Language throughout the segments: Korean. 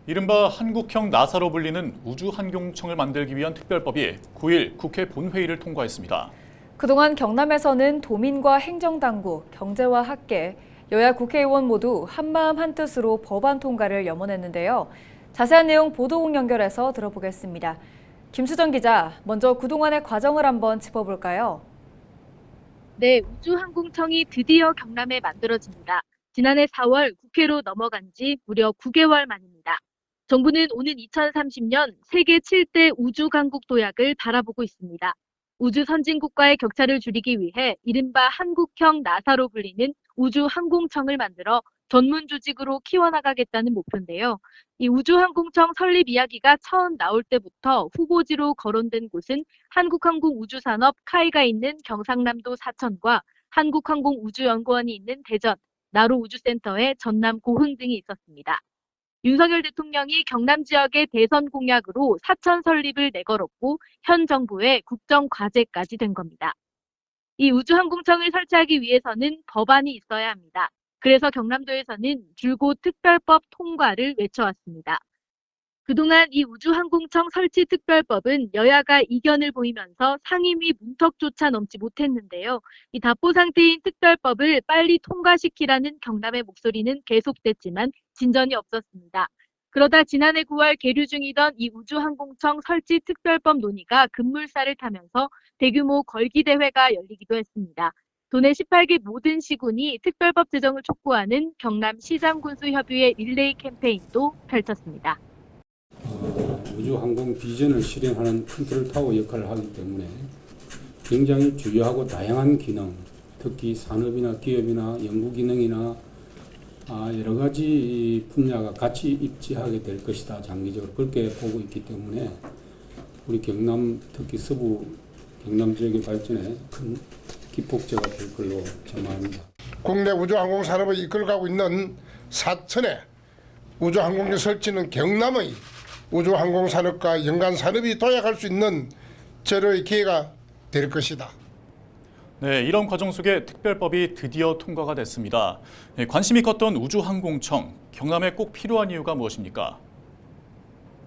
이른바 한국형 나사로 불리는 우주항공청을 만들기 위한 특별법이 9일 국회 본회의를 통과했습니다. 그동안 경남에서는 도민과 행정당국, 경제와 학계, 여야 국회의원 모두 한마음 한뜻으로 법안 통과를 염원했는데요. 자세한 내용 보도국 연결해서 들어보겠습니다. 김수정 기자, 먼저 그동안의 과정을 한번 짚어볼까요? 네, 우주항공청이 드디어 경남에 만들어집니다. 지난해 4월 국회로 넘어간 지 무려 9개월 만입니다. 정부는 오는 2030년 세계 7대 우주 강국 도약을 바라보고 있습니다. 우주 선진국과의 격차를 줄이기 위해 이른바 한국형 나사로 불리는 우주항공청을 만들어 전문 조직으로 키워나가겠다는 목표인데요. 이 우주항공청 설립 이야기가 처음 나올 때부터 후보지로 거론된 곳은 한국항공우주산업 카이가 있는 경상남도 사천과 한국항공우주연구원이 있는 대전, 나로우주센터의 전남 고흥 등이 있었습니다. 윤석열 대통령이 경남 지역의 대선 공약으로 사천 설립을 내걸었고 현 정부의 국정 과제까지 된 겁니다. 이 우주항공청을 설치하기 위해서는 법안이 있어야 합니다. 그래서 경남도에서는 줄곧 특별법 통과를 외쳐왔습니다. 그동안 이 우주항공청 설치 특별법은 여야가 이견을 보이면서 상임위 문턱조차 넘지 못했는데요. 이 답보 상태인 특별법을 빨리 통과시키라는 경남의 목소리는 계속됐지만 진전이 없었습니다. 그러다 지난해 9월 계류 중이던 이 우주항공청 설치 특별법 논의가 급물살을 타면서 대규모 걸기대회가 열리기도 했습니다. 도내 18개 모든 시군이 특별법 제정을 촉구하는 경남 시장군수협의회 릴레이 캠페인도 펼쳤습니다. 우주항공 비전을 실현하는 컨트롤타워 역할을 하기 때문에 굉장히 주요하고 다양한 기능, 특히 산업이나 기업이나 연구 기능이나 여러 가지 분야가 같이 입지하게 될 것이다. 장기적으로 그렇게 보고 있기 때문에 우리 경남, 특히 서부 경남 지역의 발전에 큰 기폭제가 될 걸로 전망합니다. 국내 우주항공 산업을 이끌어가고 있는 사천의 우주항공청 설치는 경남의 우주항공 산업과 연관 산업이 도약할 수 있는 절호의 기회가 될 것이다. 네, 이런 과정 속에 특별법이 드디어 통과가 됐습니다. 관심이 컸던 우주항공청, 경남에 꼭 필요한 이유가 무엇입니까?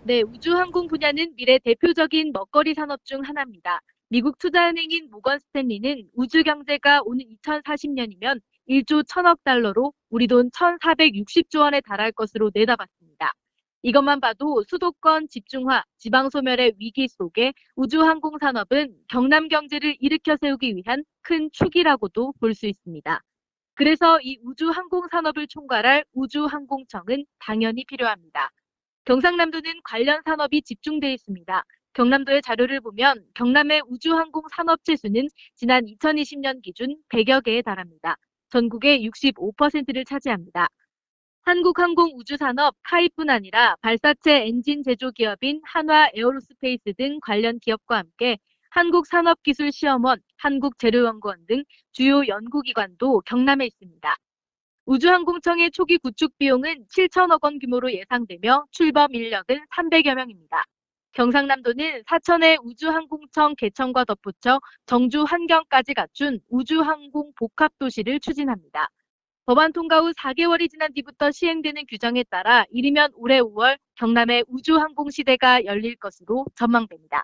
네, 우주항공 분야는 미래 대표적인 먹거리 산업 중 하나입니다. 미국 투자은행인 모건 스탠리는 우주 경제가 오는 2040년이면 1조 1천억 달러로 우리 돈 1,460조 원에 달할 것으로 내다봤습니다. 이것만 봐도 수도권 집중화, 지방 소멸의 위기 속에 우주항공 산업은 경남 경제를 일으켜 세우기 위한 큰 축이라고도 볼 수 있습니다. 그래서 이 우주항공 산업을 총괄할 우주항공청은 당연히 필요합니다. 경상남도는 관련 산업이 집중돼 있습니다. 경남도의 자료를 보면 경남의 우주항공 산업체 수는 지난 2020년 기준 100여 개에 달합니다. 전국의 65%를 차지합니다. 한국항공우주산업 카이뿐 아니라 발사체 엔진 제조 기업인 한화 에어로스페이스 등 관련 기업과 함께 한국산업기술시험원, 한국재료연구원 등 주요 연구기관도 경남에 있습니다. 우주항공청의 초기 구축 비용은 7천억 원 규모로 예상되며 출범 인력은 300여 명입니다. 경상남도는 사천의 우주항공청 개청과 덧붙여 정주 환경까지 갖춘 우주항공 복합도시를 추진합니다. 법안 통과 후 4개월이 지난 뒤부터 시행되는 규정에 따라 이르면 올해 5월 경남의 우주항공 시대가 열릴 것으로 전망됩니다.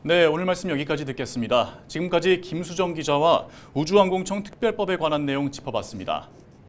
네, 오늘 말씀 여기까지 듣겠습니다. 지금까지 김수정 기자와 우주항공청 특별법에 관한 내용 짚어봤습니다.